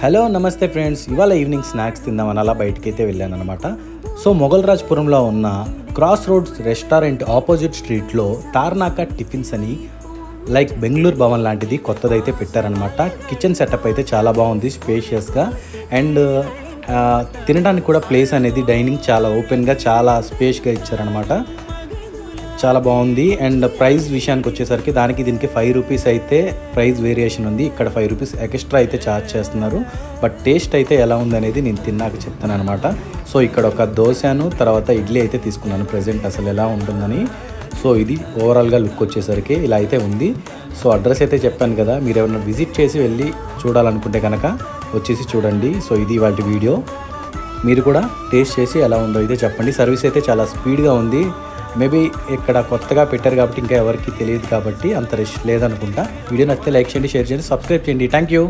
Hello నమస్తే friends, ఇవాళ evening snacks తిందామని అలా బయటకైతే వెళ్ళాను అనమాట. సో మొగల్రాజ్పురంలో ఉన్న క్రాస్ రోడ్స్ రెస్టారెంట్ ఆపోజిట్ స్ట్రీట్లో తార్నాక టిఫిన్స్ అని లైక్ బెంగళూరు భవన్ లాంటిది కొత్తదైతే పెట్టారనమాట. కిచెన్ సెటప్ అయితే చాలా బాగుంది, స్పేషియస్గా. అండ్ తినడానికి కూడా ప్లేస్ అనేది డైనింగ్ చాలా ఓపెన్గా చాలా స్పేస్గా ఇచ్చారనమాట. చాలా బాగుంది. అండ్ ప్రైస్ విషయానికి వచ్చేసరికి దానికి దీనికి 5 రూపీస్ అయితే ప్రైస్ వేరియేషన్ ఉంది. ఇక్కడ 5 రూపీస్ ఎక్స్ట్రా అయితే ఛార్జ్ చేస్తున్నారు. బట్ టేస్ట్ అయితే ఎలా ఉందనేది నేను తిన్నాక చెప్తాను అనమాట. సో ఇక్కడ ఒక దోశను తర్వాత ఇడ్లీ అయితే తీసుకున్నాను ప్రజెంట్ అసలు ఎలా ఉంటుందని. సో ఇది ఓవరాల్గా లుక్ వచ్చేసరికి ఇలా అయితే ఉంది. సో అడ్రస్ అయితే చెప్పాను కదా, మీరు ఎవరైనా విజిట్ చేసి వెళ్ళి చూడాలనుకుంటే కనుక వచ్చేసి చూడండి. సో ఇది వాటి వీడియో. మీరు కూడా టేస్ట్ చేసి ఎలా ఉందో అయితే చెప్పండి. సర్వీస్ అయితే చాలా స్పీడ్గా ఉంది. మేబీ ఇక్కడ కొత్తగా పెట్టారు కాబట్టి ఇంకా ఎవరికి తెలియదు కాబట్టి అంత రష్ లేదనుకుంటా. వీడియో నచ్చితే లైక్ చేయండి, షేర్ చేయండి, సబ్స్క్రైబ్ చేయండి. Thank you.